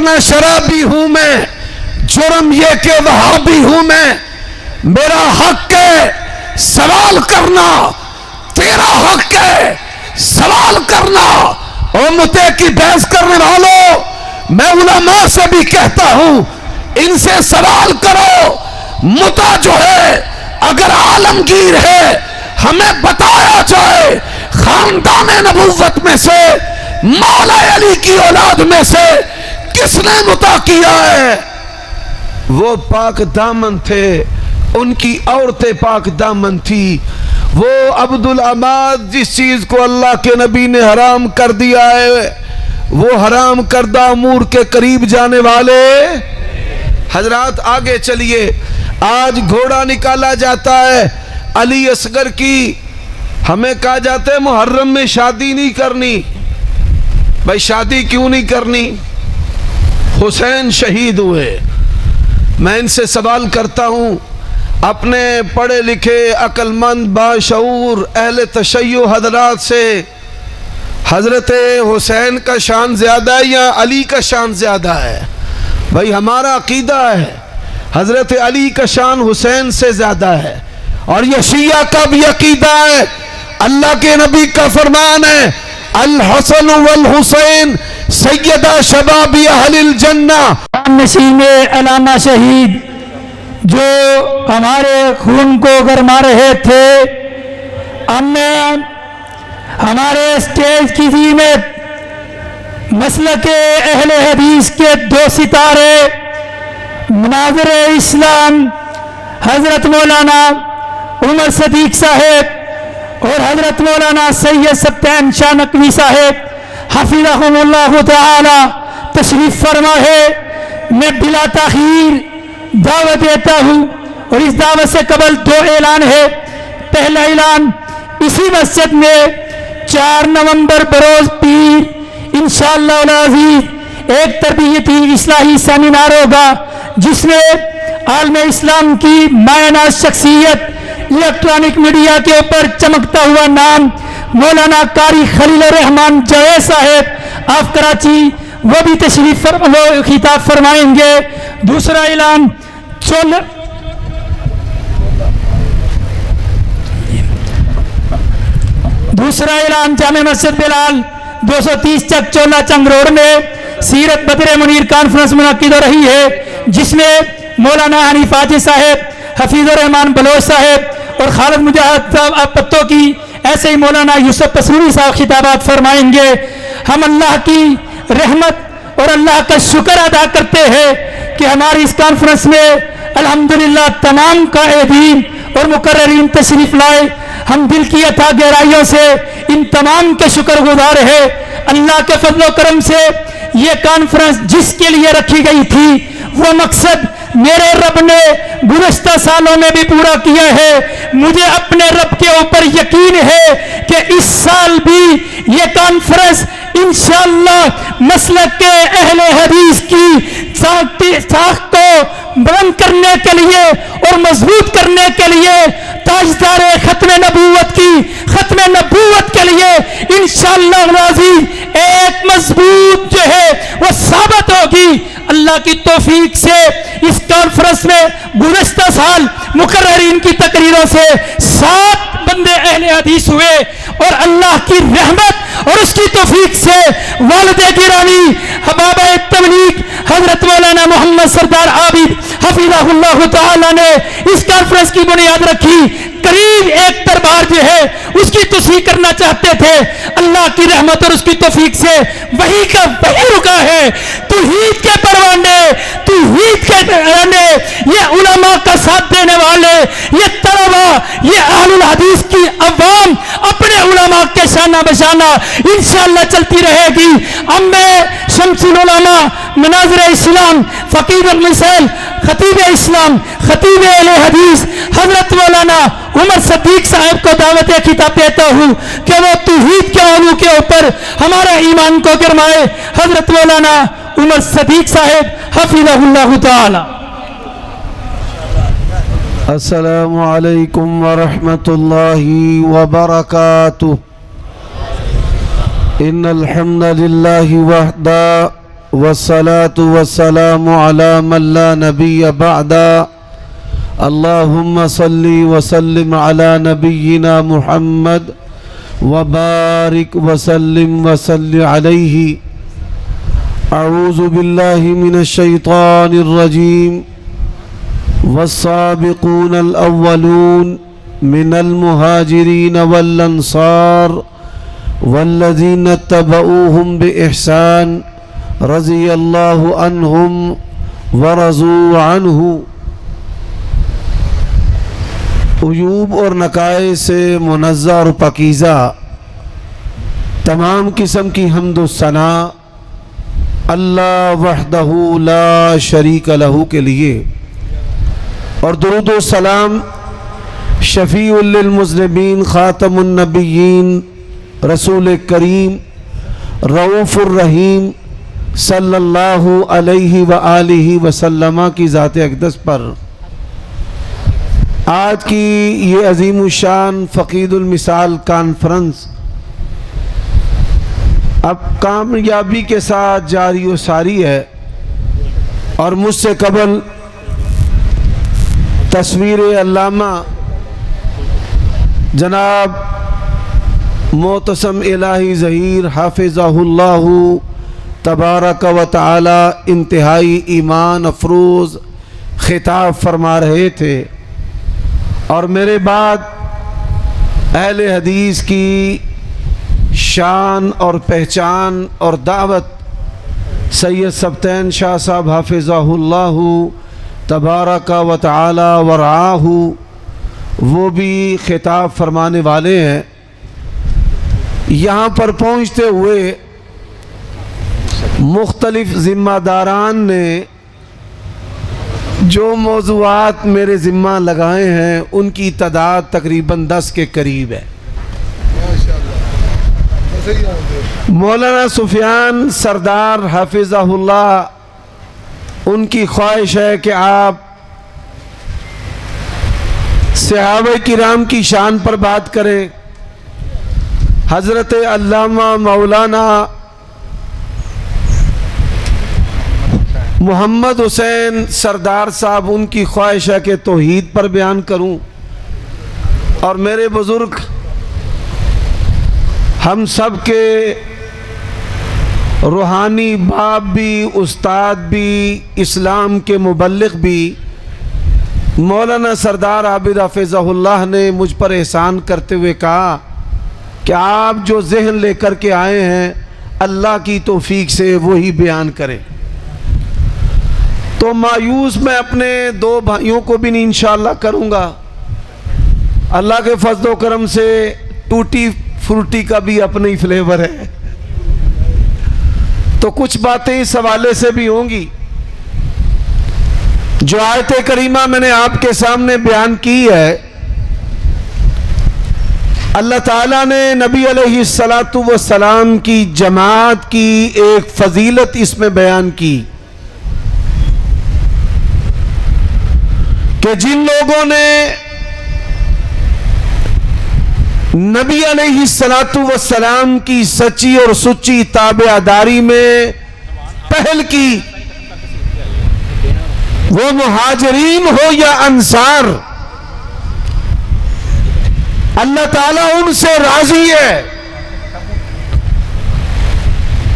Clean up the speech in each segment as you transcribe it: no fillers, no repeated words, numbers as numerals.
نہ شرابی ہوں میں، جرم یہ کہ وہابی ہوں میں، میرا حق ہے سوال کرنا، تیرا حق ہے سوال کرنا۔ امتیں کی بحث کرنے والوں، میں علماء سے بھی کہتا ہوں ان سے سوال کرو۔ متا جو ہے اگر عالمگیر ہے، ہمیں بتایا جائے خاندان نبوت میں سے، مولا علی کی اولاد میں سے کس نے متا کیا ہے؟ وہ پاک دامن تھے، ان کی عورتیں پاک دامن تھی۔ وہ عبدالعماد جس چیز کو اللہ کے نبی نے حرام کر دیا ہے، وہ حرام کردہ امور کے قریب جانے والے۔ حضرات آگے چلیے، آج گھوڑا نکالا جاتا ہے علی اصغر کی، ہمیں کہا جاتا ہے محرم میں شادی نہیں کرنی۔ بھائی شادی کیوں نہیں کرنی؟ حسین شہید ہوئے۔ میں ان سے سوال کرتا ہوں، اپنے پڑھے لکھے عقل مند باشعور اہل تشیع حضرات سے، حضرت حسین کا شان زیادہ ہے یا علی کا شان زیادہ ہے؟ بھائی ہمارا عقیدہ ہے حضرت علی کا شان حسین سے زیادہ ہے، اور یہ شیعہ کا بھی عقیدہ ہے۔ اللہ کے نبی کا فرمان ہے، الحسن والحسین سیدہ شباب اہل الجنہ۔ نشین علامہ شہید جو ہمارے خون کو گرما رہے تھے، ہم نے ہمارے اسٹیج کی زینت مسلک اہل حدیث کے دو ستارے مناظر اسلام حضرت مولانا عمر صدیق صاحب اور حضرت مولانا سید سبطین شاہ نقوی صاحب حفظہم اللہ تعالی تشریف فرما ہے۔ میں بلا تاخیر دعوت دیتا ہوں، اور اس دعوت سے قبل دو اعلان ہے۔ پہلا اعلان، اسی مسجد میں 4 نومبر بروز پیر انشاءاللہ العزیز ایک تربیتی اصلاحی سیمینار ہوگا، جس میں عالم اسلام کی مایہ ناز شخصیت، الیکٹرانک میڈیا کے اوپر چمکتا ہوا نام مولانا قاری خلیل الرحمان جوید صاحب آف کراچی، وہ بھی تشریف خطاب فرمائیں گے۔ دوسرا اعلان، جامع مسجد بلال 230 چک چولہ چنگ روڈ میں سیرت بدر منیر کانفرنس منعقد ہو رہی ہے، جس میں مولانا حنیف حاجی صاحب، حفیظ الرحمان بلوچ صاحب اور خالد مجاہد صاحب پتوں کی، ایسے ہی مولانا یوسف پسروری صاحب خطابات فرمائیں گے۔ ہم اللہ کی رحمت اور اللہ کا شکر ادا کرتے ہیں کہ ہماری اس کانفرنس میں الحمدللہ تمام قائدین اور مقررین تشریف لائے۔ ہم دل کی اتھا گہرائیوں سے ان تمام کے شکر گزار ہیں۔ اللہ کے فضل و کرم سے یہ کانفرنس جس کے لیے رکھی گئی تھی، وہ مقصد میرے رب نے گزشتہ سالوں میں بھی پورا کیا ہے۔ مجھے اپنے رب کے اوپر یقین ہے کہ اس سال بھی یہ کانفرنس انشاءاللہ مسلک کے اہل حدیث کی ساخت کو بلند کرنے کے لیے اور مضبوط کرنے کے لیے، تاجدار ختم نبوت کی ختم نبوت کے لیے انشاءاللہ العزیز ایک مضبوط جو ہے وہ ثابت ہوگی۔ اللہ کی توفیق سے اس کانفرنس میں گزشتہ سال مقررین کی تقریروں سے 7 بندے اہل حدیث ہوئے، اور اللہ کی رحمت اور اس کی توفیق سے والد گرامی حباب تبلیغ حضرت مولانا محمد سردار عابد حفظہ اللہ تعالی نے اس کانفرنس کی بنیاد رکھی۔ قریب ایک دربار جو ہے اس کی توسیع کرنا چاہتے تھے، اللہ کی رحمت اور اس کی توفیق سے وہی کا وہی رکا ہے۔ توحید کے پروانے، توحید کے پروانے، یہ علماء کا ساتھ دینے والے، یہ طلباء، یہ اہل الحدیث کی عوام اپنے علماء کے شانہ بشانہ انشاءاللہ چلتی رہے گی۔ اب میں شمس العلماء مناظر اسلام فقیر المثال خطیب اسلام خطیب اہل حدیث حضرت مولانا عمر صدیق صاحب کو دعوت خطاب دیتا ہوں کہ وہ توحید کے علوم کے اوپر ہمارا ایمان کو گرمائے۔ حضرت مولانا عمر صدیق صاحب حفظہ اللہ تعالی۔ السلام علیکم ورحمۃ اللہ وبرکاتہ۔ ان الحمد للہ وحدہ والصلاة والسلام على من لا نبي بعد. اللهم صل وسلم على نبينا محمد وبارك وسلم وصل عليه. أعوذ بالله من الشيطان الرجيم. والسابقون الأولون من المهاجرين والأنصار والذين اتبعوهم بإحسان رضي الله عنهم ورضوا عنه. عیوب اور نقائص سے منزہ اور پاکیزہ تمام قسم کی حمد و ثنا اللہ وحدہ لا شریک لہ کے لیے، اور درود و سلام شفیع للمذنبین خاتم النبیین رسول کریم رؤوف الرحیم صلی اللہ علیہ وآلہ وسلم کی ذات اقدس پر آج کی یہ عظیم الشان فقید المثال کانفرنس اب کامیابی کے ساتھ جاری و ساری ہے، اور مجھ سے قبل تصویر علامہ جناب معتصم الہی ظہیر حافظہ اللہ تبارک و تعالی انتہائی ایمان افروز خطاب فرما رہے تھے، اور میرے بعد اہل حدیث کی شان اور پہچان اور دعوت سید سبتین شاہ صاحب حافظہ اللہ تبارک و تعالی ورعاہ وہ بھی خطاب فرمانے والے ہیں۔ یہاں پر پہنچتے ہوئے مختلف ذمہ داران نے جو موضوعات میرے ذمہ لگائے ہیں ان کی تعداد تقریباً 10 کے قریب ہے۔ مولانا سفیان سردار حافظہ اللہ ان کی خواہش ہے کہ آپ صحابہ کرام کی شان پر بات کریں۔ حضرت علامہ مولانا محمد حسین سردار صاحب ان کی خواہش ہے کہ توحید پر بیان کروں، اور میرے بزرگ ہم سب کے روحانی باپ بھی، استاد بھی، اسلام کے مبلغ بھی مولانا سردار عابد حافظہ اللہ نے مجھ پر احسان کرتے ہوئے کہا کہ آپ جو ذہن لے کر کے آئے ہیں اللہ کی توفیق سے وہی بیان کریں۔ تو مایوس میں اپنے 2 بھائیوں کو بھی نہیں انشاءاللہ کروں گا، اللہ کے فضل و کرم سے ٹوٹی فروٹی کا بھی اپنا ہی فلیور ہے، تو کچھ باتیں اس حوالے سے بھی ہوں گی۔ جو آیت کریمہ میں نے آپ کے سامنے بیان کی ہے، اللہ تعالیٰ نے نبی علیہ السلام کی جماعت کی ایک فضیلت اس میں بیان کی کہ جن لوگوں نے نبی علیہ السلام کی سچی اور سچی تابعداری میں پہل کی، وہ مہاجرین ہو یا انصار، اللہ تعالیٰ ان سے راضی ہے،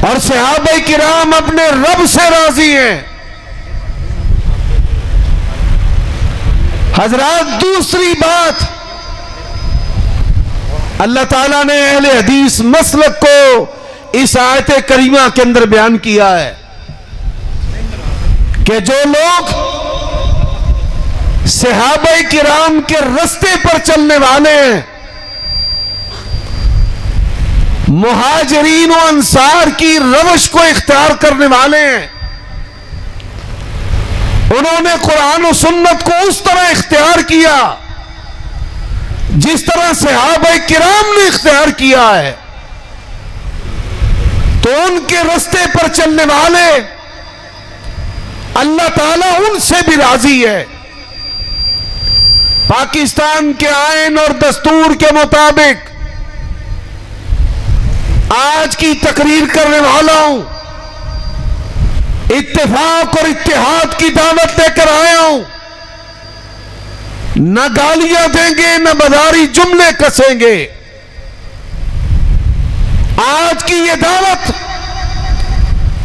اور صحابہ کرام اپنے رب سے راضی ہیں۔ حضرات دوسری بات، اللہ تعالیٰ نے اہل حدیث مسلک کو اس آیت کریمہ کے اندر بیان کیا ہے کہ جو لوگ صحابہ کرام کے رستے پر چلنے والے ہیں، مہاجرین و انصار کی روش کو اختیار کرنے والے ہیں، انہوں نے قرآن و سنت کو اس طرح اختیار کیا جس طرح صحابہ کرام نے اختیار کیا ہے، تو ان کے رستے پر چلنے والے اللہ تعالیٰ ان سے بھی راضی ہے۔ پاکستان کے آئین اور دستور کے مطابق آج کی تقریر کرنے والا ہوں، اتفاق اور اتحاد کی دعوت دے کر آیا ہوں. نہ گالیاں دیں گے نہ مداری جملے کسیں گے. آج کی یہ دعوت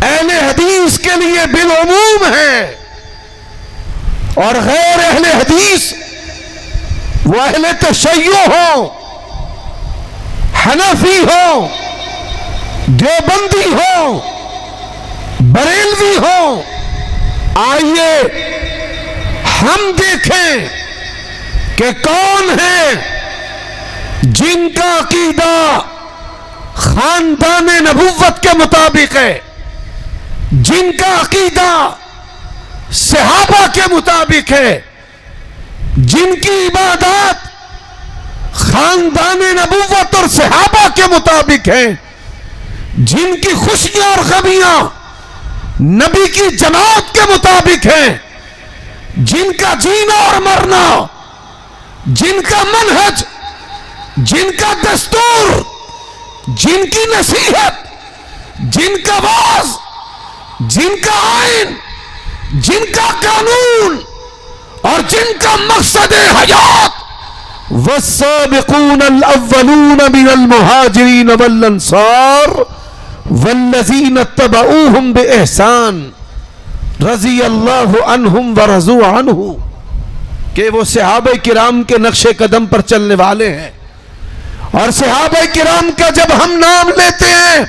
اہل حدیث کے لیے بالعموم ہے، اور غیر اہل حدیث وہ اہل تشیع ہوں، حنفی ہوں، دیوبندی ہوں، بریلوی ہوں، آئیے ہم دیکھیں کہ کون ہیں جن کا عقیدہ خاندان نبوت کے مطابق ہے، جن کا عقیدہ صحابہ کے مطابق ہے، جن کی عبادات خاندان نبوت اور صحابہ کے مطابق ہیں، جن کی خوشیاں اور غمیاں نبی کی جماعت کے مطابق ہیں، جن کا جینا اور مرنا، جن کا منہج، جن کا دستور، جن کی نصیحت، جن کا واعظ، جن کا آئین، جن کا قانون اور جن کا مقصد حیات. والسابقون الاولون من المہاجرین والانصار والذین اتبعوہم باحسان رضی اللہ عنہم ورضوا عنہ، کہ وہ صحابہ کرام کے نقش قدم پر چلنے والے ہیں. اور صحابہ کرام کا جب ہم نام لیتے ہیں،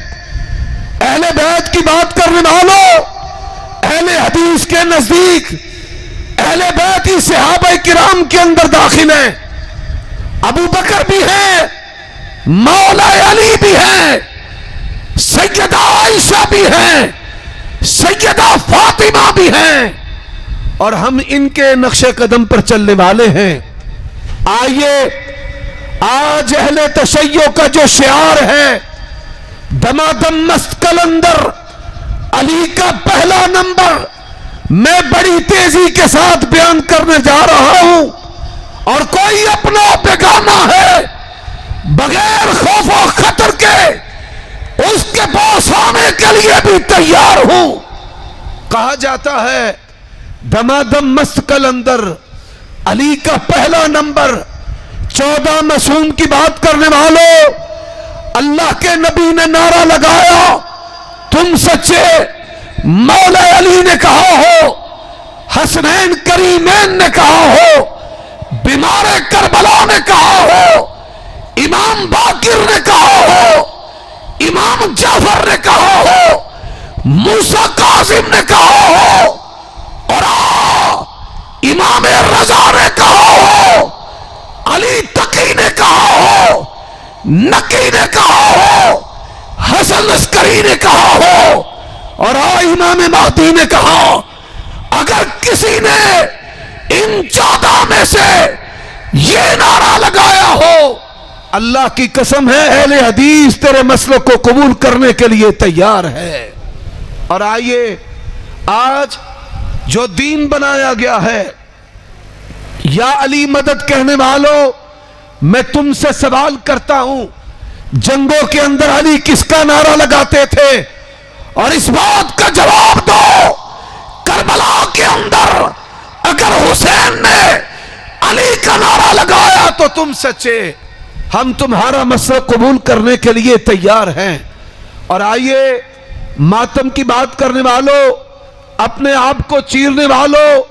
اہل بیت کی بات کرنے والوں، اہل حدیث کے نزدیک اہل بیت ہی صحابہ کرام کے اندر داخل ہیں. ابو بکر بھی ہے، مولا علی بھی ہے، سیدہ عائشہ بھی ہے، سیدہ فاطمہ بھی ہیں، اور ہم ان کے نقش قدم پر چلنے والے ہیں. آئیے آج اہل تشیع کا جو شعار ہے، دمادم مست کلندر علی کا پہلا نمبر، میں بڑی تیزی کے ساتھ بیان کرنے جا رہا ہوں، اور کوئی اپنا بیگانہ ہے بغیر خوف و خطر کے اس کے پاس آنے کے لیے بھی تیار ہوں. کہا جاتا ہے دمادم مست کلندر علی کا پہلا نمبر. 14 معصوم کی بات کرنے والوں، اللہ کے نبی نے نعرہ لگایا تم سچے. مولا علی نے کہا ہو، حسنین کریمین نے کہا ہو، بیمار کربلا نے کہا ہو، امام باقر نے کہا ہو، امام جعفر نے کہا ہو، موسیٰ کاظم نے کہا ہو، اور امام رضا نے کہا ہو، علی تقی نے کہا ہو، نقی نے کہا ہو، حسن عسکری نے کہا ہو، اور امام مہدی نے کہا. اگر کسی نے ان 14 میں سے یہ نعرہ لگایا ہو، اللہ کی قسم ہے اہل حدیث تیرے مسلک کو قبول کرنے کے لیے تیار ہے. اور آئیے آج جو دین بنایا گیا ہے، یا علی مدد کہنے والوں، میں تم سے سوال کرتا ہوں، جنگوں کے اندر علی کس کا نعرہ لگاتے تھے؟ اور اس بات کا جواب دو، کربلا کے اندر اگر حسین نے علی کا نعرہ لگایا تو تم سچے. ہم تمہارا مسئلہ قبول کرنے کے لیے تیار ہیں. اور آئیے ماتم کی بات کرنے والوں، اپنے آپ کو چیرنے والوں،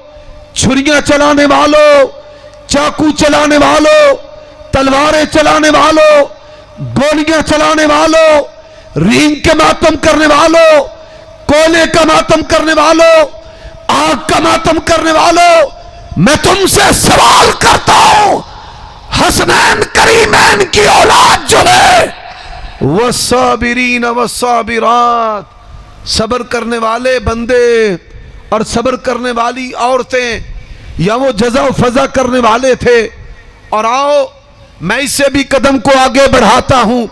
چھریاں چلانے والوں، چاقو چلانے والوں، تلواریں چلانے والوں، گولیاں چلانے والوں، رینگ کے ماتم کرنے والوں، کولے کا ماتم کرنے والوں، آگ کا ماتم کرنے والوں، میں تم سے سوال کرتا ہوں، حسنین کریمین کی اولاد جو ہے، والصابرین والصابرات، صبر کرنے والے بندے اور صبر کرنے والی عورتیں، یا وہ جزا و فضا کرنے والے تھے. اور آؤ میں اس سے بھی قدم کو آگے بڑھاتا ہوں.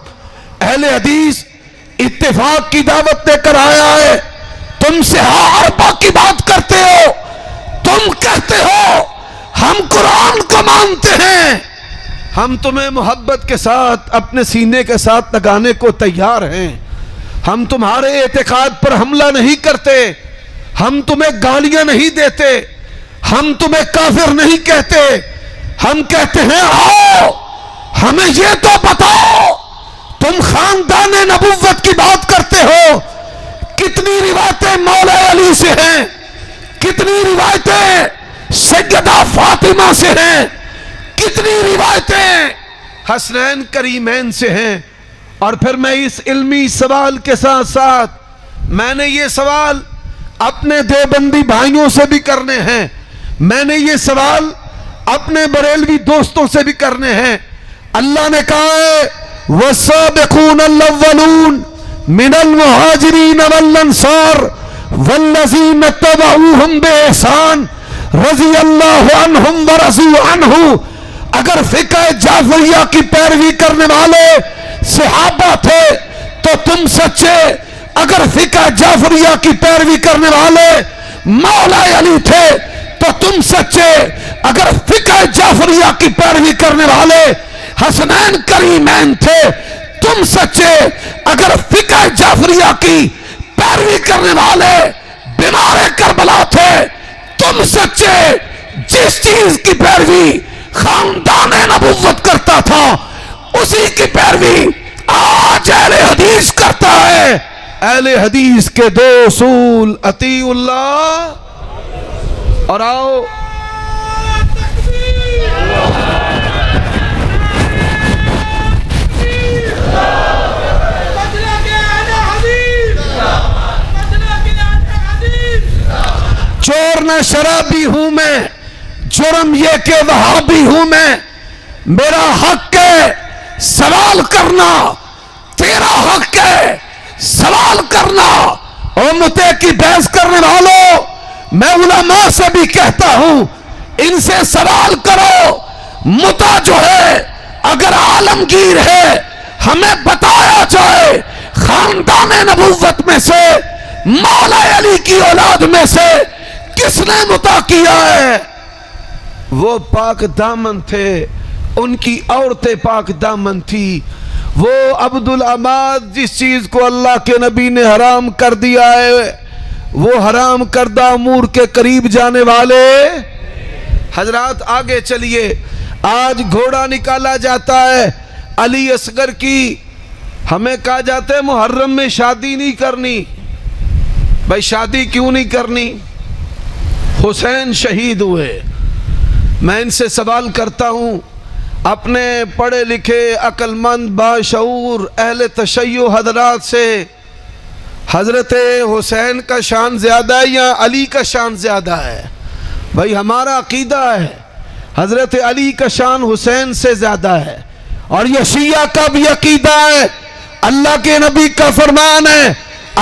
اہل حدیث اتفاق کی دعوت دے کر آیا ہے. تم سے اربع کی بات کرتے ہو، تم کہتے ہو ہم قرآن کو مانتے ہیں. ہم تمہیں محبت کے ساتھ اپنے سینے کے ساتھ لگانے کو تیار ہیں. ہم تمہارے اعتقاد پر حملہ نہیں کرتے، ہم تمہیں گالیاں نہیں دیتے، ہم تمہیں کافر نہیں کہتے، ہم کہتے ہیں آؤ ہمیں یہ تو بتاؤ، تم خاندان نبوت کی بات کرتے ہو، کتنی روایتیں مولا علی سے ہیں، کتنی روایتیں سیدہ فاطمہ سے ہیں، کتنی روایتیں حسنین کریمین سے ہیں۔ اور پھر میں اس علمی سوال کے ساتھ ساتھ میں نے یہ سوال اپنے دیوبندی بھائیوں سے بھی کرنے ہیں، میں نے یہ سوال اپنے بریلوی دوستوں سے بھی کرنے ہیں۔ اللہ نے کہا ہے وَالسَّابِقُونَ الْأَوَّلُونَ مِنَ الْمُهَاجِرِينَ وَالْأَنصَارِ وَالَّذِينَ اتَّبَعُوهُمْ بِإِحْسَانٍ رضی اللہ عنہم ورضوا عنہ۔ اگر فقہ جعفریہ کی پیروی کرنے والے صحابہ تھے تو تم سچے، اگر فقہ جعفریہ کی پیروی کرنے والے مولا علی تھے تو تم سچے، اگر فقہ جعفریہ کی پیروی کرنے والے حسنین کریمین تھے تم سچے، اگر فقہ جعفریہ کی پیروی کرنے والے بیمار کربلا تھے تم سچے۔ جس چیز کی پیروی خاندان نبوت کرتا تھا اسی کی پیروی آج اہل حدیث کرتا ہے۔ اہل حدیث کے دو اصول اطیع اللہ اور آؤ چور نہ شرابی ہوں میں، جرم یہ کہ وہابی ہوں میں، میرا حق ہے سوال کرنا، تیرا حق ہے سوال کرنا۔ امتے کی بحث کرنے والوں، میں علماء سے بھی کہتا ہوں ان سے سوال کرو۔ متا جو ہے اگر عالمگیر ہے ہمیں بتایا جائے خاندان نبوت میں سے مولا علی کی اولاد میں سے کس نے متا کیا ہے؟ وہ پاک دامن تھے، ان کی عورتیں پاک دامن تھی۔ وہ عبدالعماد جس چیز کو اللہ کے نبی نے حرام کر دیا ہے وہ حرام کردہ امور کے قریب جانے والے۔ حضرات آگے چلیے، آج گھوڑا نکالا جاتا ہے علی اصغر کی، ہمیں کہا جاتا ہے محرم میں شادی نہیں کرنی۔ بھائی شادی کیوں نہیں کرنی؟ حسین شہید ہوئے۔ میں ان سے سوال کرتا ہوں، اپنے پڑھے لکھے عقل مند باشعور اہل تشیع حضرات سے، حضرت حسین کا شان زیادہ ہے یا علی کا شان زیادہ ہے؟ بھائی ہمارا عقیدہ ہے حضرت علی کا شان حسین سے زیادہ ہے، اور یہ شیعہ کا بھی عقیدہ ہے۔ اللہ کے نبی کا فرمان ہے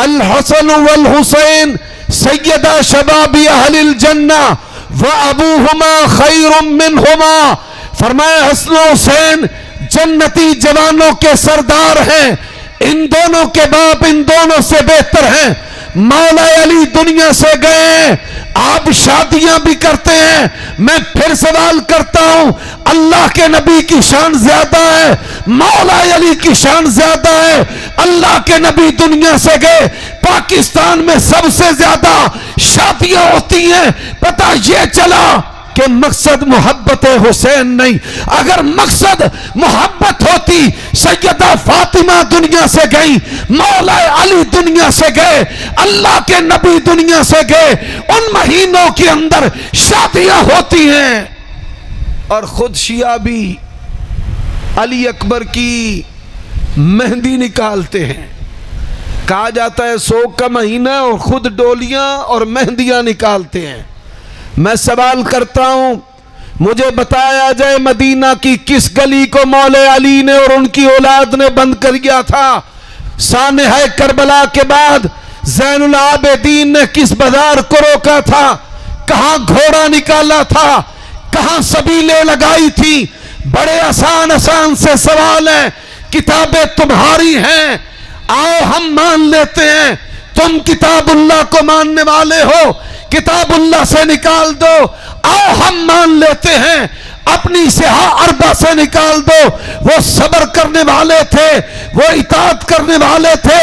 الحسن والحسین سیدہ شباب اہل الجنہ وابوہما خیر منہما۔ فرمایا حسن و حسین جنتی جوانوں کے سردار ہیں، ان دونوں کے باپ ان دونوں سے بہتر ہیں۔ مولا علی دنیا سے گئے، آپ شادیاں بھی کرتے ہیں۔ میں پھر سوال کرتا ہوں، اللہ کے نبی کی شان زیادہ ہے، مولا علی کی شان زیادہ ہے؟ اللہ کے نبی دنیا سے گئے، پاکستان میں سب سے زیادہ شادیاں ہوتی ہیں، پتہ یہ چلا کہ مقصد محبت حسین نہیں۔ اگر مقصد محبت ہوتی سیدہ فاطمہ دنیا سے گئی، مولا علی دنیا سے گئے، اللہ کے نبی دنیا سے گئے، ان مہینوں کے اندر شادیاں ہوتی ہیں۔ اور خود شیعہ بھی علی اکبر کی مہندی نکالتے ہیں، کہا جاتا ہے 100 کا مہینہ اور خود ڈولیاں اور مہندیاں نکالتے ہیں۔ میں سوال کرتا ہوں، مجھے بتایا جائے مدینہ کی کس گلی کو مولا علی نے اور ان کی اولاد نے بند کر دیا تھا؟ سانحہ کربلا کے بعد زین العابدین نے کس بازار کو روکا تھا؟ کہاں گھوڑا نکالا تھا؟ کہاں سبیلیں لگائی تھی؟ بڑے آسان سے سوال ہیں، کتابیں تمہاری ہیں، آؤ ہم مان لیتے ہیں، تم کتاب اللہ کو ماننے والے ہو، کتاب اللہ سے نکال دو، آؤ ہم مان لیتے ہیں، اپنی صحاح اربع سے نکال دو۔ وہ صبر کرنے والے تھے، وہ اطاعت کرنے والے تھے،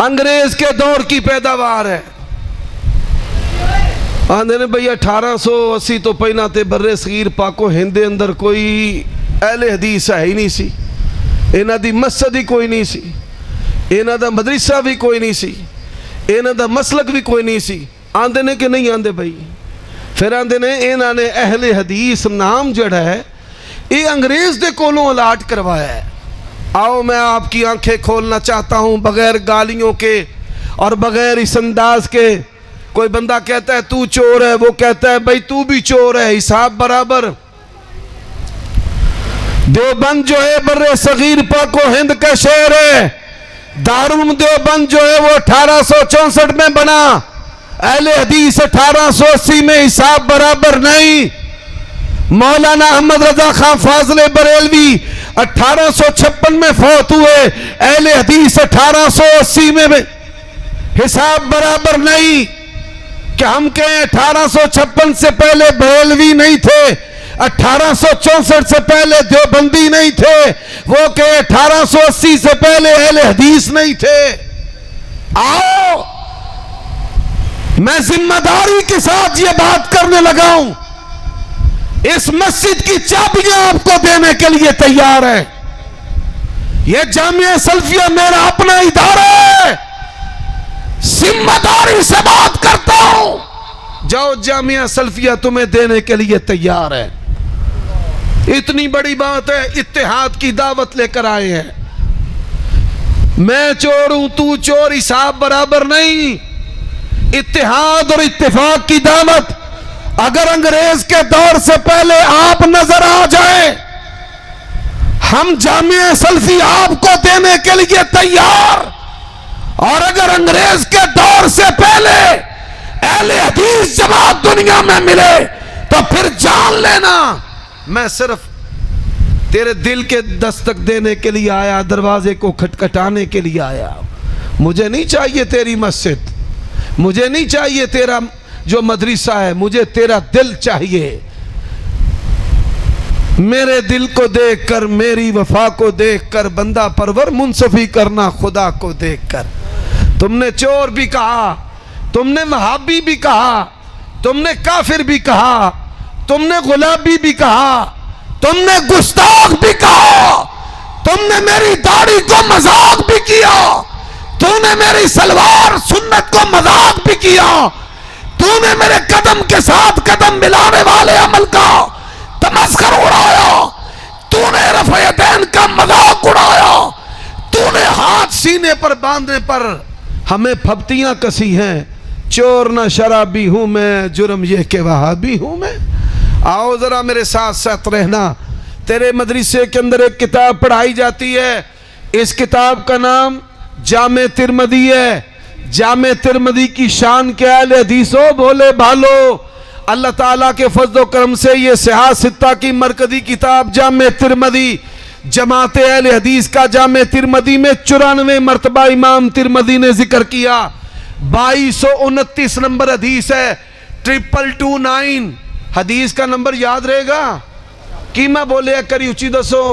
انگریز کے دور کی پیداوار ہے. آندے نے بھئی 1880 تو پہنا تے برے صغیر پاکو ہند دے اندر کوئی اہل حدیث ہے ہی نہیں سی. انہاں دی مسجد ہی کوئی نہیں سی, انہاں دا مدرسہ بھی کوئی نہیں سی, انہاں دا مسلک بھی کوئی نہیں سی. آندے نے کہ نہیں آندے بھئی. پھر آندے نے انہاں نے اہل حدیث نام جڑا ہے یہ انگریز دے کولوں الاٹ کروایا ہے. آؤ میں آپ کی آنکھیں کھولنا چاہتا ہوں بغیر گالیوں کے اور بغیر اس انداز کے. کوئی بندہ کہتا ہے تو چور ہے, وہ کہتا ہے بھئی تو بھی چور ہے, حساب برابر. دیوبند جو ہے برے صغیر پاک و ہند کا شہر ہے. دارالعلوم دیوبند جو ہے وہ 1864 میں بنا. اہل حدیث 1880 میں, حساب برابر نہیں. مولانا احمد رضا خان فاضل بریلوی 1856 میں فوت ہوئے. اہل حدیث 1880 میں, حساب برابر نہیں. کہ ہم کہیں 1856 سے پہلے بریلوی نہیں تھے, 1864 سے پہلے دیوبندی نہیں تھے, وہ کہ 1880 سے پہلے اہل حدیث نہیں تھے. آؤ میں ذمہ داری کے ساتھ یہ بات کرنے لگا ہوں. اس مسجد کی چابیاں آپ کو دینے کے لیے تیار ہے. یہ جامعہ سلفیہ میرا اپنا ادارہ ہے, ذمہ داری سے بات کرتا ہوں. جاؤ جامعہ سلفیہ تمہیں دینے کے لیے تیار ہے. اتنی بڑی بات ہے, اتحاد کی دعوت لے کر آئے ہیں. میں چور ہوں تو چور, حساب برابر نہیں. اتحاد اور اتفاق کی دعوت. اگر انگریز کے دور سے پہلے آپ نظر آ جائیں, ہم جامعہ سلفی آپ کو دینے کے لیے تیار. اور اگر انگریز کے دور سے پہلے اہل حدیث جماعت دنیا میں ملے تو پھر جان لینا میں صرف تیرے دل کے دستک دینے کے لیے آیا, دروازے کو کھٹکھٹانے کے لیے آیا. مجھے نہیں چاہیے تیری مسجد, مجھے نہیں چاہیے تیرا جو مدرسہ ہے, مجھے تیرا دل چاہیے. میرے دل کو دیکھ کر, میری وفا کو دیکھ کر بندہ پرور منصفی کرنا خدا کو دیکھ کر. تم نے چور بھی کہا, تم نے وہابی بھی کہا, تم نے کافر بھی کہا, تم نے غلابی بھی کہا, تم نے گستاخ بھی کہا, تم نے میری داڑھی کو مذاق بھی کیا, تم نے میری سلوار سنت کو مذاق بھی کیا, تم نے میرے قدم کے ساتھ قدم ملانے والے عمل کا تمسخر اڑایا, تو نے رفع یدین کا مذاق اڑایا, تو نے ہاتھ سینے پر باندھنے پر ہمیں پھپتیاں کسی ہیں. چور نہ شرابی ہوں میں, جرم یہ کہ وہابی ہوں میں. آؤ ذرا میرے ساتھ ساتھ رہنا. تیرے مدرسے کے اندر ایک کتاب پڑھائی جاتی ہے, اس کتاب کا نام جامع ترمذی ہے. جامع ترمذی کی شان کیا ہے حدیثوں بھولے بھالو. اللہ تعالیٰ کے فضل و کرم سے یہ صحاح ستہ کی مرکزی کتاب جامع ترمذی, جماعت اہل حدیث کا جامع ترمذی میں 94 مرتبہ امام ترمذی نے ذکر کیا. 2229 نمبر حدیث ہے. 2229 حدیث کا نمبر یاد رہے گا کی میں بولے کری اچھی دسو.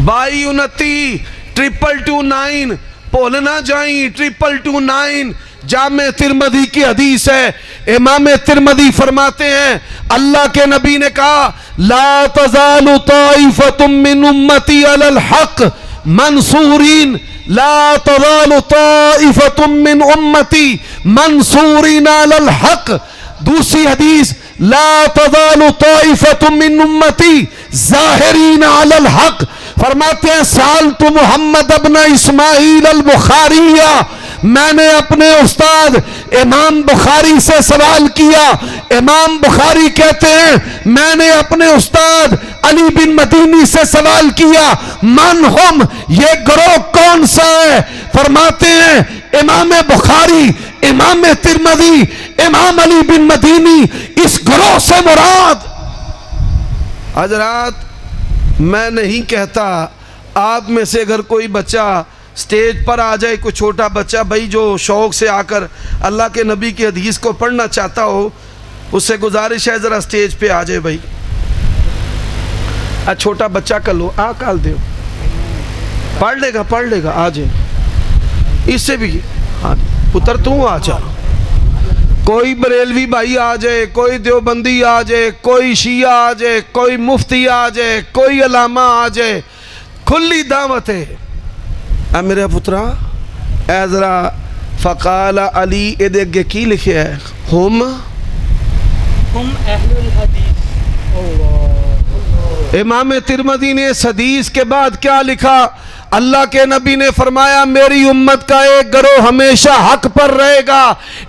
2229 222 بولنا جائیں. 222 جامع ترمذی کی حدیث ہے. امام ترمذی فرماتے ہیں اللہ کے نبی نے کہا لا تزال طائفۃ من امتی علی الحق منصورین, لا تزال طائفۃ من امتی منصورین علی الحق. دوسری حدیث لا تزال طائفۃ من امتی ظاہرین علی الحق. فرماتے ہیں سالت محمد ابن اسماعیل البخاریہ, میں نے اپنے استاد امام بخاری سے سوال کیا. امام بخاری کہتے ہیں میں نے اپنے استاد علی بن مدینی سے سوال کیا من ہم, یہ گروہ کون سا ہے؟ فرماتے ہیں امام بخاری, امام ترمذی, امام علی بن مدینی اس گروہ سے مراد. حضرات میں نہیں کہتا آپ میں سے اگر کوئی بچہ سٹیج پر آ جائے, کوئی چھوٹا بچہ بھائی جو شوق سے آ کر اللہ کے نبی کی حدیث کو پڑھنا چاہتا ہو, اس سے گزارش ہے ذرا سٹیج پہ آ جائے بھائی. چھوٹا بچہ کر لو, آ کال دے, پڑھ لے گا آ جائے. اس سے بھی ہاں پتر تو آ جا. کوئی بریلوی بھائی آ جائے, کوئی دیوبندی آ جائے, کوئی شیعہ آ جائے, کوئی مفتی آ جائے, کوئی علامہ آ جائے, کھلی دعوت ہے. اے میرے پترا اے ذرا فقال علی ادھے اگے کی لکھے ہے؟ ہم اہل الحدیث. امام ترمذی نے اس حدیث کے بعد کیا لکھا؟ اللہ کے نبی نے فرمایا میری امت کا ایک گروہ ہمیشہ حق پر رہے گا.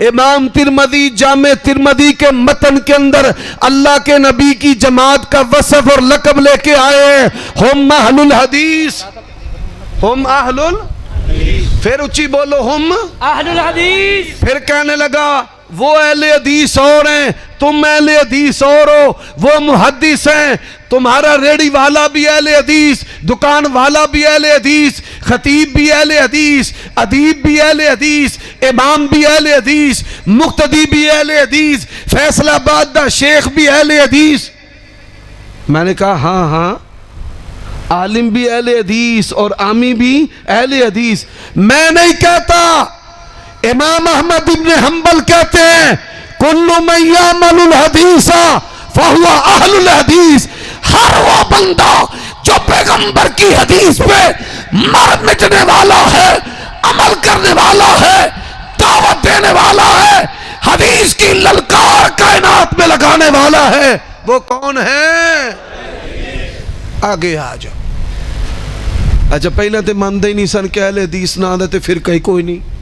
امام ترمذی جامع ترمذی کے متن کے اندر اللہ کے نبی کی جماعت کا وصف اور لقب لے کے آئے ہیں, ہم اہل الحدیث, ہم اہل پھر اچھی بولو ہم اہل الحدیث. پھر کہنے لگا وہ اہل حدیث اور ہیں, تم اہل حدیث اور ہو, وہ محدث ہیں, تمہارا ریڑی والا بھی اہل حدیث, دکان والا بھی اہل حدیث, خطیب بھی اہل حدیث, ادیب بھی اہل حدیث, امام بھی اہل حدیث, مقتدی بھی اہل حدیث, فیصل آباد دا شیخ بھی اہل حدیث. میں نے کہا ہاں ہاں عالم بھی اہل حدیث اور عامی بھی اہل حدیث. میں نہیں کہتا, امام احمد ابن حنبل کہتے ہیں کل من یعمل الحدیث فہو اہل الحدیث. ہر وہ بندہ جو پیغمبر کی حدیث پہ مر مٹنے والا ہے, عمل کرنے والا ہے, دعوت دینے والا ہے, حدیث کی للکار کائنات میں لگانے والا ہے, وہ کون ہے؟ آگے آ جاؤ. اچھا پہلے تے مندے ہی نہیں سن کہ اہل حدیث نہ دے تے پھر کہیں کوئی نہیں.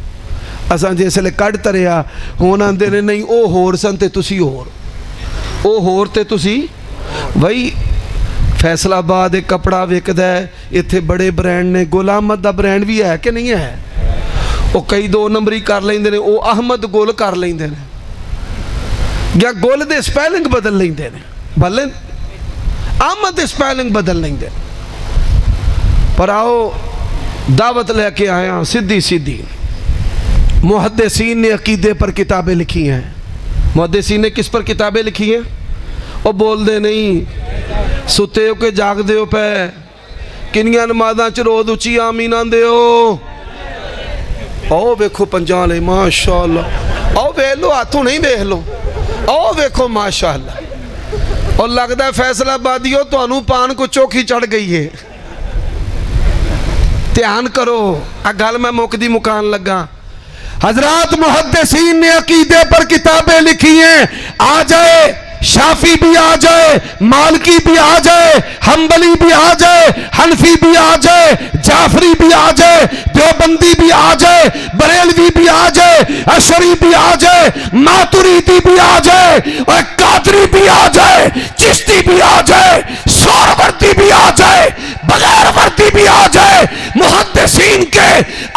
اساں جیسے لے کڑ تریا ہونا دے نے نہیں او ہور سن تے تسی ہور, او ہور تے تسی. بھائی فیصل آباد ایک کپڑا وکدا ہے, اتھے بڑے برانڈ نے, گل احمد دا برانڈ بھی ہے کہ نہیں ہے؟ او کئی دو نمبری کر لیندے نے, او احمد گل کر لیندے نے, یا گل دے سپیلنگ بدل لیندے نے, بھلے احمد دے سپیلنگ بدل لیندے. پر آؤ دعوت لے کے آیا سیدھی سیدھی. محدثین نے عقیدے پر کتابیں لکھی ہیں. محدثین نے کس پر کتابیں لکھی ہیں؟ وہ بول دے نہیں, ستے ہو کے جاگ دے ہو پہ, کنیاں نمازاں چ روز اچھی آمین آندے ہو. او ویکھو پنجاں لے ماشاءاللہ, او ویکھ لو ہاتھوں نہیں ویکھ لو, او ویکھو ماشاءاللہ. اور لگتا ہے فیصل آبادیو تو انو پان کو چوکھی چڑھ گئی ہے. دھیان کرو, گل میں مکدی مکان لگا. حضرات محدثین نے عقیدے پر کتابیں لکھی ہیں. آ جائے شافی بھی آ جائے, مالکی بھی آ جائے, حنبلی بھی آ جائے, حنفی بھی آ جائے, جعفری بھی آ جائے, دیوبندی بھی آ جائے, بریلوی بھی آ جائے, اشعری بھی آ جائے, ماتریدی بھی آ جائے, اور قادری بھی آ جائے, چشتی بھی آ جائے, سہروردی بھی آ جائے, بغیر وردی بھی آ جائے, محدثین کے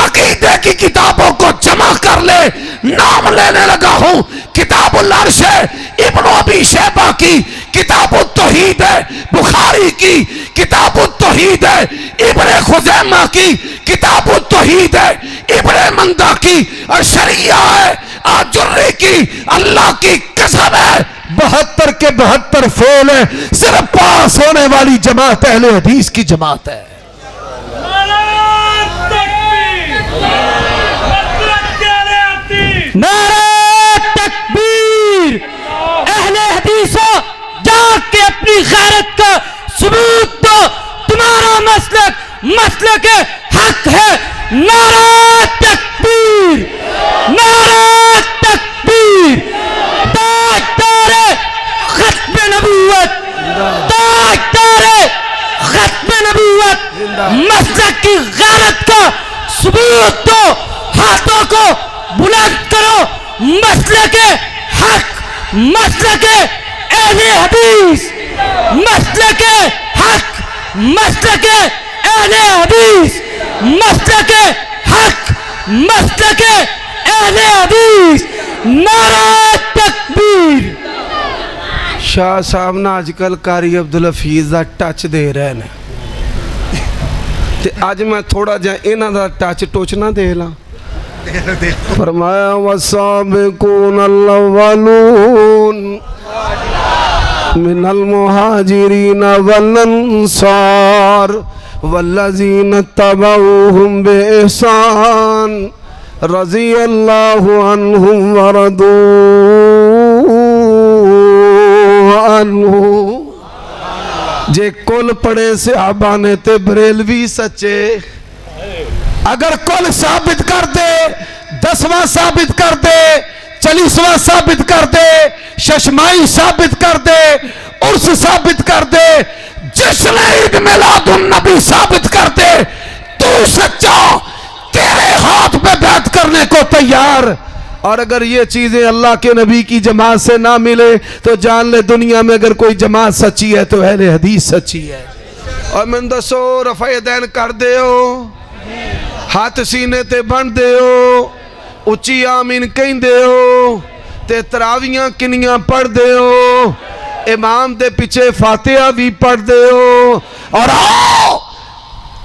عقیدے کی کتابوں کو جمع کر لے. نام لینے لگا ہوں, کتاب العرش ہے, ابن ابی شیبہ کی کتاب التوحید ہے, بخاری کی کتاب التوحید ہے, ابن خزیمہ کی کتاب التوحید ہے, ابن مندہ کی اور شریعہ ہے, آجری کی اللہ کی قسم ہے 72 کے 72 فعل ہیں. صرف پاس ہونے والی جماعت اہل حدیث کی جماعت ہے. نعرہ تکبیر. اہل حدیثوں جاگ کے اپنی غیرت کا ثبوت دو, تمہارا مسلک حق ہے. نعرہ تکبیر, نعرہ تکبیر. تاجدار ختم نبوت, تاجدار ختم نبوت, مسلک کی غیرت کا ثبوت دو, ہاتھوں کو بلند کرو. مسلک حق, مسلک اہل حدیث, مسلک حق, مسلک اہل حدیث, مسلک حق, مسلک اہل حدیث. نعرہ تکبیر. شاہ صاحب نا آج کل قاری عبدالحفیظ دا ٹچ دے رہے ہیں, تے آج میں تھوڑا جا انہاں دا ٹچ ٹوچنا دے لاں. فرمایا والسابقون الاولون من المہاجرین والانصار والذین اتبعوهم بإحسان رضی اللہ عنہم ورضوا عنہ. جے کل پڑے صحابہ نے تے بریلوی سچے. اگر کل ثابت کر دے، 10واں ثابت کر دے، 40واں ثابت کر دے، ششمائی ثابت کر دے، عرس ثابت کر دے، جشن عید میلاد النبی ثابت کر دے، تو سچا، تیرے ہاتھ پہ بیعت کرنے کو تیار. اور اگر یہ چیزیں اللہ کے نبی کی جماعت سے نہ ملے تو جان لے دنیا میں اگر کوئی جماعت سچی ہے تو اہل حدیث سچی ہے. اور من دسو رفع دین کر دے ہو، ہاتھ سینے تے بن دے ہو، اچھی آمین کہیں دے ہو، تے تراویاں کنیاں پڑھ دے ہو، امام دے پیچھے فاتحہ بھی پڑھ دے ہو. اور آؤ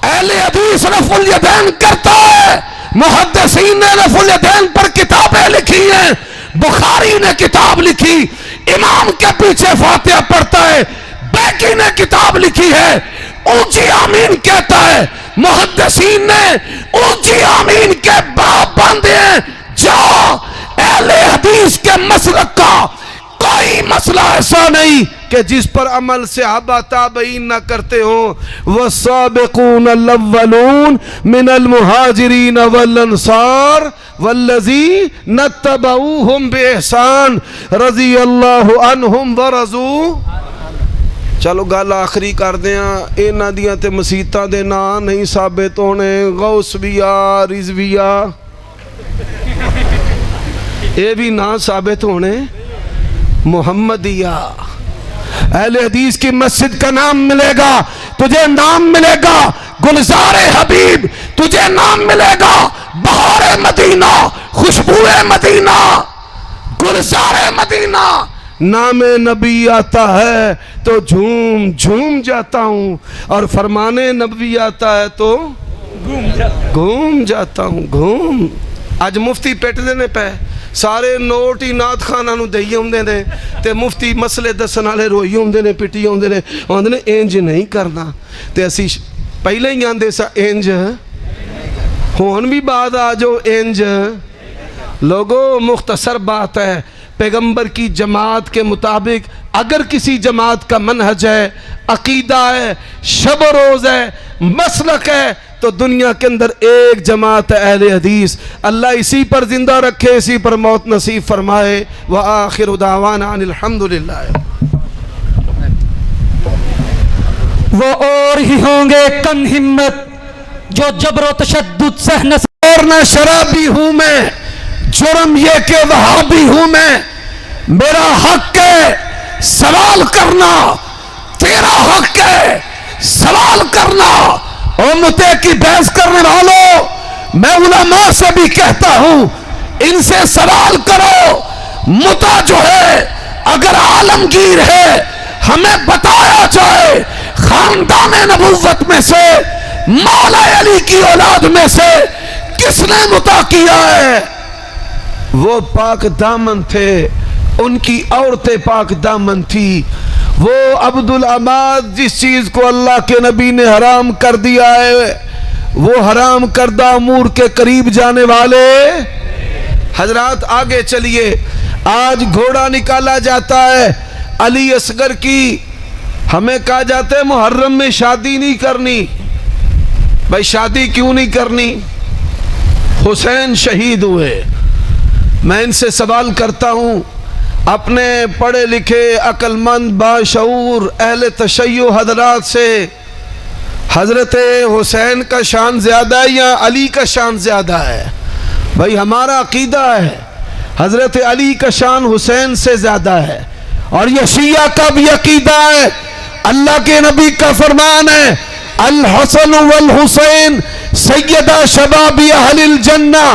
اہل حدیث رفع الیدین کرتا ہے. محدثین نے رفع الیدین پر کتابیں لکھی ہیں. بخاری نے کتاب لکھی، امام کے پیچھے فاتحہ پڑھتا ہے. بیکی نے کتاب لکھی ہے، اونچی آمین کہتا ہے. محدثین نے اونچی آمین کے باب باندھے ہیں. جا اہل حدیث کے مسلک کا کوئی مسئلہ ایسا نہیں کہ جس پر عمل صحابہ تابعین نہ کرتے ہوں. والسابقون الاولون من المہاجرین والانصار والذین اتبعوہم بإحسان رضی اللہ عنہم ورضوا. چلو گل آخری کر دیاں. انہاں دیاں تے مسیتاں دے نام نہیں ثابت ہونے، غوثیہ، رضویہ، اے بھی نام ثابت ہونے. محمدیہ اہل حدیث کی مسجد کا نام ملے گا، تجھے نام ملے گا گلزار حبیب، تجھے نام ملے گا بہار مدینہ، خوشبو مدینہ، گلزار مدینہ. نام نبی آتا ہے تو جھوم جھوم جاتا ہوں، اور فرمان نبی آتا ہے تو گھوم جاتا ہوں. گھوم اج مفتی پیٹ دینے پہ سارے نوٹ ہی نات خانہ نو دئی ہوندے نے تے مفتی مسئلے دسن والے روئی ہوندے نے، پٹی ہوندے نے، ہوندے نے انج نہیں کرنا. تے اسی پہلے ہی آندے سا انج، ہون بھی بعد آ جو انج. لوگو مختصر بات ہے، پیغمبر کی جماعت کے مطابق اگر کسی جماعت کا منہج ہے، عقیدہ ہے، شب و روز ہے، مسلک ہے، تو دنیا کے اندر ایک جماعت ہے اہل حدیث. اللہ اسی پر زندہ رکھے، اسی پر موت نصیب فرمائے. وآخر دعوانا ان الحمدللہ. وہ اور ہی ہوں گے کم ہمت جو جبر و تشدد سہ نہ سکتے. اور نہ شرابی ہوں میں، جرم یہ کہ وہابی ہوں میں. میرا حق ہے سوال کرنا، تیرا حق ہے سوال کرنا. امتے کی بحث کرنے والوں، میں علماء سے بھی کہتا ہوں ان سے سوال کرو. متا جو ہے اگر عالمگیر ہے، ہمیں بتایا جائے خاندان نبوت میں سے، مولا علی کی اولاد میں سے کس نے متا کیا ہے. وہ پاک دامن تھے، ان کی عورتیں پاک دامن تھی. وہ عبدالعماد جس چیز کو اللہ کے نبی نے حرام کر دیا ہے، وہ حرام کردہ امور کے قریب جانے والے. حضرات آگے چلیے. آج گھوڑا نکالا جاتا ہے علی اصغر کی. ہمیں کہا جاتا ہے محرم میں شادی نہیں کرنی. بھائی شادی کیوں نہیں کرنی؟ حسین شہید ہوئے. میں ان سے سوال کرتا ہوں، اپنے پڑھے لکھے عقل مند باشعور اہل تشیع حضرات سے، حضرت حسین کا شان زیادہ ہے یا علی کا شان زیادہ ہے؟ بھائی ہمارا عقیدہ ہے حضرت علی کا شان حسین سے زیادہ ہے، اور یہ شیعہ کا بھی عقیدہ ہے. اللہ کے نبی کا فرمان ہے الحسن والحسین سیدہ شباب اہل الجنہ.